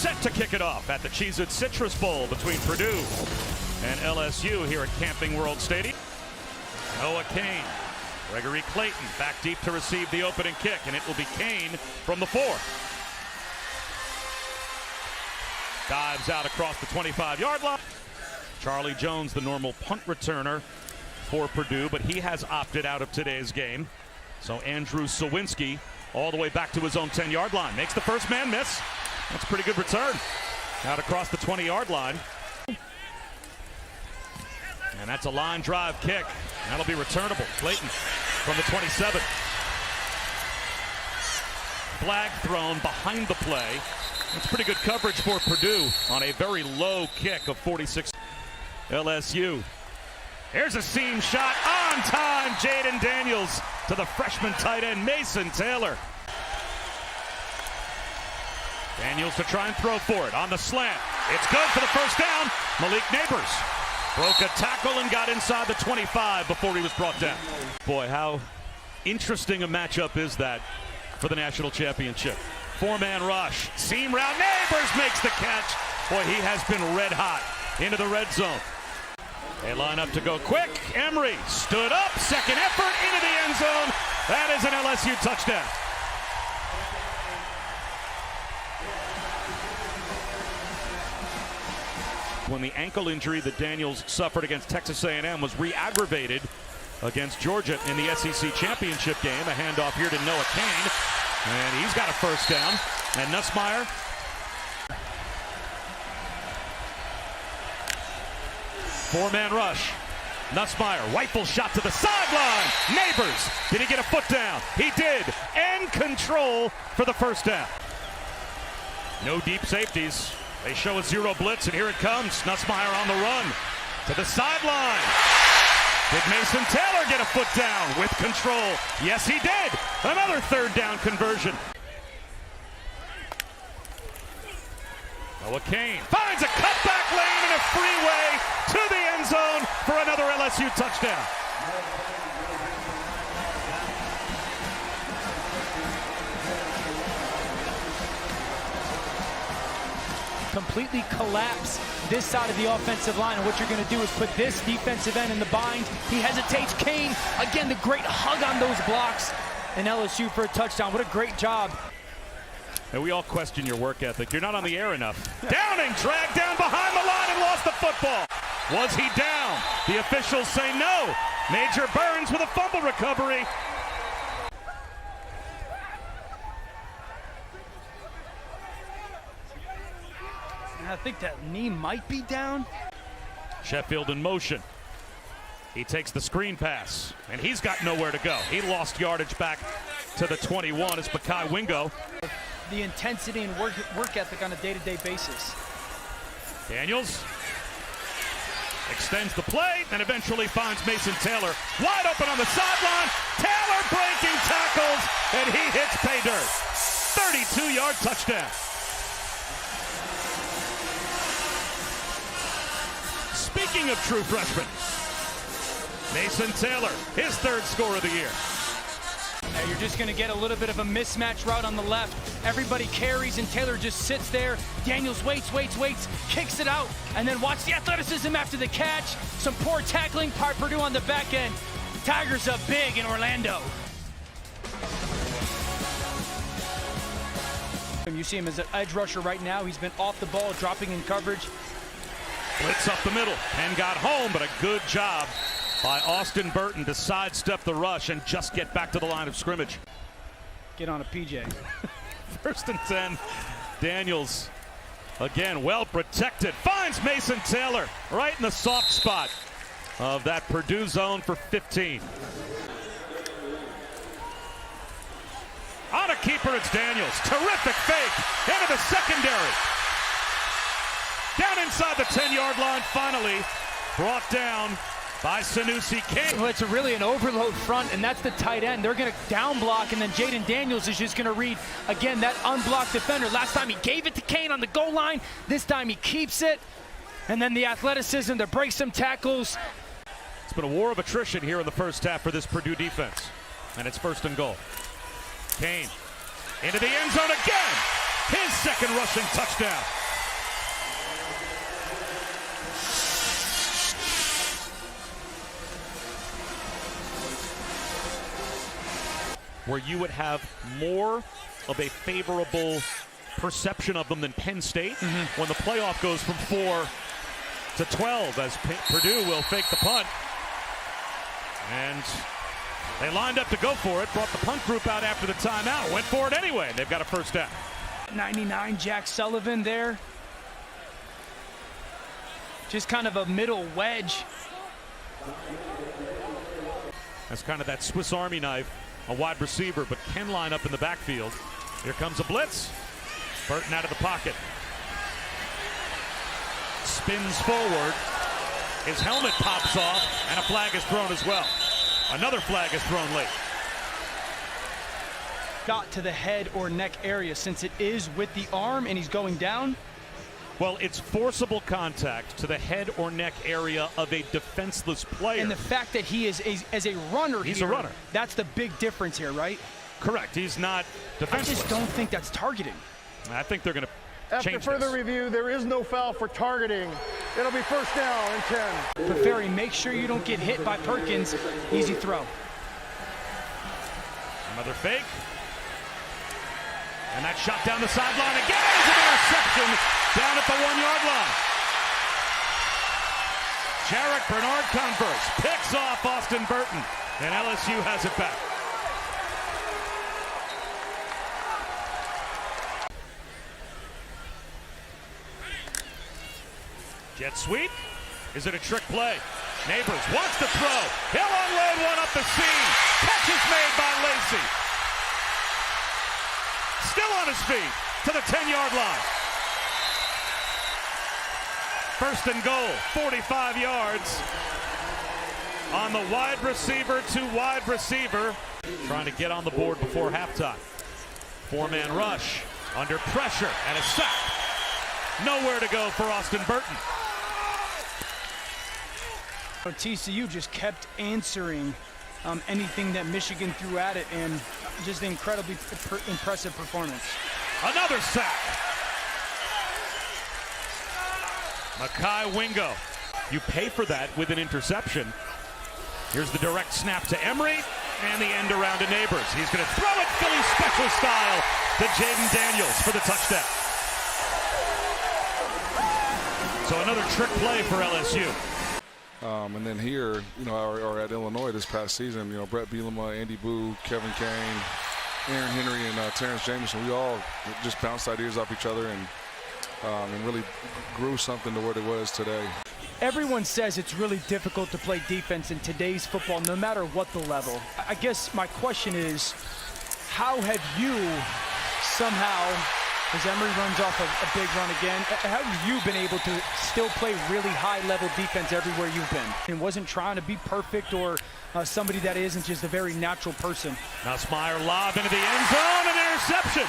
set to kick it off at the Cheez-It Citrus Bowl between Purdue and LSU here at Camping World Stadium. Noah Kane, Gregory Clayton back deep to receive the opening kick, and it will be Kane from the 4. Dives out across the 25-yard line. Charlie Jones, the normal punt returner for Purdue, but he has opted out of today's game. So Andrew Sawinski all the way back to his own 10-yard line. Makes the first man miss. That's a pretty good return. Out across the 20-yard line. And that's a line drive kick. That'll be returnable. Clayton from the 27. Flag thrown behind the play. That's pretty good coverage for Purdue on a very low kick of 46. LSU. Here's a seam shot on time. Jaden Daniels to the freshman tight end Mason Taylor. Daniels to try and throw for it on the slant. It's good for the first down. Malik Neighbors broke a tackle and got inside the 25 before he was brought down. Boy, how interesting a matchup is that for the national championship. 4-man rush. Seam route. Neighbors makes the catch. Boy, he has been red hot into the red zone. They line up to go quick. Emery stood up. Second effort into the end zone. That is an LSU touchdown. When the ankle injury that Daniels suffered against Texas A&M was re-aggravated against Georgia in the SEC championship game. A handoff here to Noah Kane, and he's got a first down. And Nussmeier. Four-man rush. Nussmeier, rifle shot to the sideline. Neighbors, did he get a foot down? He did, and control for the first down. No deep safeties. They show a zero blitz, and here it comes. Nussmeier on the run to the sideline. Did Mason Taylor get a foot down with control? Yes, he did. Another third down conversion. Noah Kane finds a cutback lane and a freeway to the end zone for another LSU touchdown. Completely collapse this side of the offensive line, and what you're going to do is put this defensive end in the bind. He hesitates. Kane, again, the great hug on those blocks, and LSU for a touchdown. What a great job. And we all question your work ethic. You're not on the air enough. Downing, dragged down behind the line and lost the football. Was he down? The officials say no. Major Burns with a fumble recovery. I think that knee might be down. Sheffield in motion. He takes the screen pass, and he's got nowhere to go. He lost yardage back to the 21 as Bakai Wingo. The intensity and work ethic on a day-to-day basis. Daniels extends the play and eventually finds Mason Taylor wide open on the sideline. Taylor breaking tackles, and he hits pay dirt. 32-yard touchdown. Speaking of true freshmen, Mason Taylor, his third score of the year. Now you're just going to get a little bit of a mismatch route on the left. Everybody carries, and Taylor just sits there. Daniels waits, kicks it out, and then watch the athleticism after the catch. Some poor tackling by Purdue on the back end. Tigers up big in Orlando. You see him as an edge rusher right now. He's been off the ball, dropping in coverage. Blitz up the middle, and got home, but a good job by Austin Burton to sidestep the rush and just get back to the line of scrimmage. Get on a PJ. First and 10. Daniels, again, well protected. Finds Mason Taylor right in the soft spot of that Purdue zone for 15. On a keeper, it's Daniels. Terrific fake into the secondary. Down inside the 10-yard line, finally brought down by Sanusi King. Well, it's really an overload front, and that's the tight end. They're going to down block, and then Jaden Daniels is just going to read, again, that unblocked defender. Last time he gave it to Kane on the goal line. This time he keeps it. And then the athleticism to break some tackles. It's been a war of attrition here in the first half for this Purdue defense. And it's first and goal. Kane into the end zone again. his second rushing touchdown. Where you would have more of a favorable perception of them than Penn State when the playoff goes from 4 to 12 as Purdue will fake the punt. And they lined up to go for it, brought the punt group out after the timeout, went for it anyway. They've got a first down. 99 Jack Sullivan there. Just kind of a middle wedge. That's kind of that Swiss Army knife, a wide receiver, but can line up in the backfield. Here comes a blitz. Burton out of the pocket. Spins forward. His helmet pops off, and a flag is thrown as well. Another flag is thrown late. Got to the head or neck area since it is with the arm and he's going down. Well, it's forcible contact to the head or neck area of a defenseless player. And the fact that he is as a runner, he's a runner. That's the big difference here, right? Correct. He's not defenseless. I just don't think that's targeting. I think they're going to After further review, there is no foul for targeting. It'll be first down and 10. But Ferry, make sure you don't get hit by Perkins. Easy throw. Another fake. And that shot down the sideline again is an interception down at the 1-yard line. Jarek Bernard Converse picks off Austin Burton, and LSU has it back. Jet sweep. Is it a trick play? Neighbors wants to throw. He'll unload one up the seam. Catch is made by Lacey. Still on his feet to the 10-yard line. First and goal, 45 yards on the wide receiver to wide receiver. Trying to get on the board before halftime. Four-man rush under pressure and a sack. Nowhere to go for Austin Burton. TCU just kept answering anything that Michigan threw at it, and just an incredibly impressive performance. Another sack. Makai Wingo. You pay for that with an interception. Here's the direct snap to Emery, and the end around to Neighbors. He's going to throw it Philly special style to Jaden Daniels for the touchdown. So another trick play for LSU. And then here, or at Illinois this past season, Brett Bielema, Andy Boo, Kevin Kane, Aaron Henry, and Terrence Jameson, we all just bounced ideas off each other and really grew something to what it was today. Everyone says it's really difficult to play defense in today's football, no matter what the level. I guess my question is, how have you somehow, as Emery runs off a big run again, how have you been able to still play really high-level defense everywhere you've been? And wasn't trying to be perfect or somebody that isn't just a very natural person. Now Smyer lob into the end zone, an interception.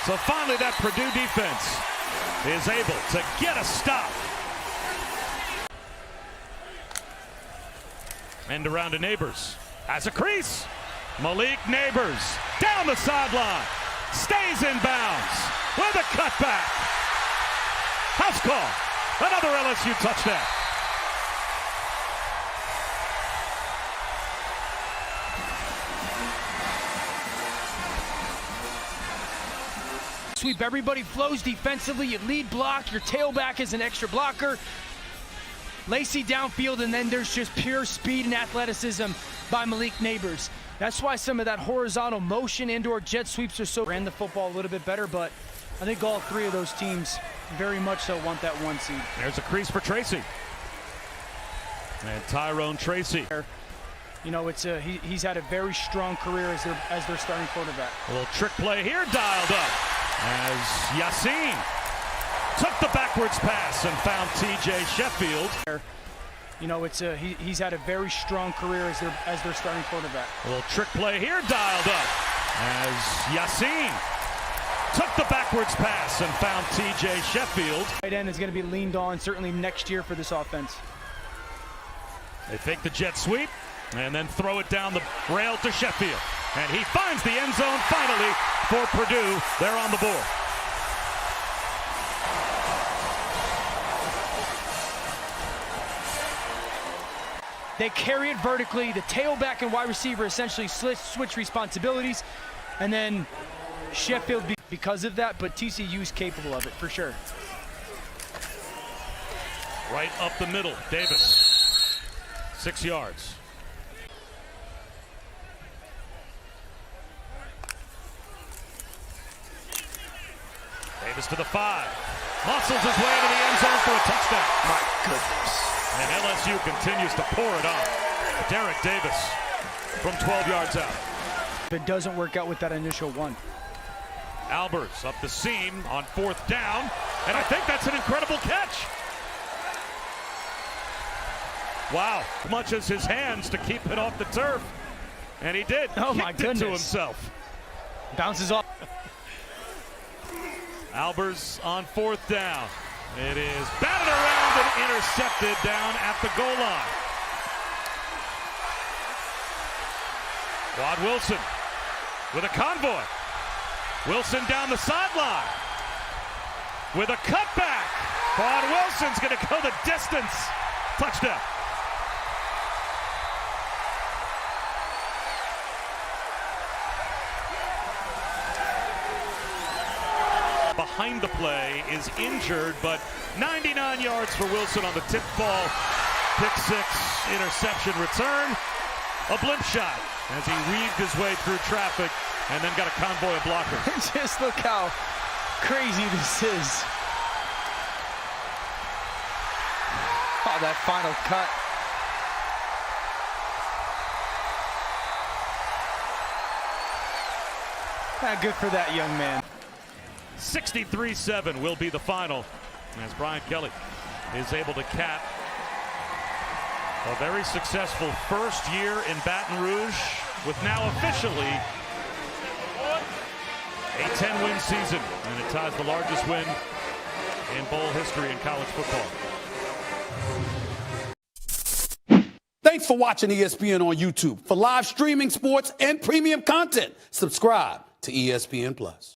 So finally that Purdue defense is able to get a stop. End around to Neighbors. Has a crease. Malik Neighbors down the sideline. Stays in bounds with a cutback. House call. Another LSU touchdown. Sweep, everybody flows defensively. You lead block, your tailback is an extra blocker. Lacey downfield, and then there's just pure speed and athleticism by Malik Neighbors. That's why some of that horizontal motion and/or jet sweeps are so. Ran the football a little bit better, but I think all three of those teams very much so want that 1 seed. There's a crease for Tracy. And Tyrone Tracy. He's had a very strong career as their starting quarterback. A little trick play here, dialed up as Yassine took the backwards pass and found T.J. Sheffield. He's had a very strong career as their starting quarterback. A little trick play here, dialed up as Yassine took the backwards pass and found T.J. Sheffield. Tight end is going to be leaned on certainly next year for this offense. They fake the jet sweep and then throw it down the rail to Sheffield. And he finds the end zone finally for Purdue. They're on the board. They carry it vertically. The tailback and wide receiver essentially switch responsibilities. And then Sheffield because of that, but TCU's capable of it for sure. Right up the middle, Davis. 6 yards. Davis to the 5. Muscles his way into the end zone for a touchdown. My goodness. And LSU continues to pour it on. Derek Davis from 12 yards out. If it doesn't work out with that initial one. Albers up the seam on 4th down. And I think that's an incredible catch. Wow, much as his hands to keep it off the turf. And he did. Oh my goodness. To himself. Bounces off. Albers on 4th down. It is batted around and intercepted down at the goal line. Quad Wilson with a convoy. Wilson down the sideline with a cutback. Quad Wilson's going to go the distance. Touchdown. Behind the play is injured, but 99 yards for Wilson on the tip ball. Pick 6, interception return. A blimp shot as he weaved his way through traffic and then got a convoy of blockers. Just look how crazy this is. Oh, that final cut. Good for that young man. 63-7 will be the final as Brian Kelly is able to cap a very successful first year in Baton Rouge with now officially a 10-win season, and it ties the largest win in bowl history in college football. Thanks for watching ESPN on YouTube. For live streaming, sports, and premium content, subscribe to ESPN+.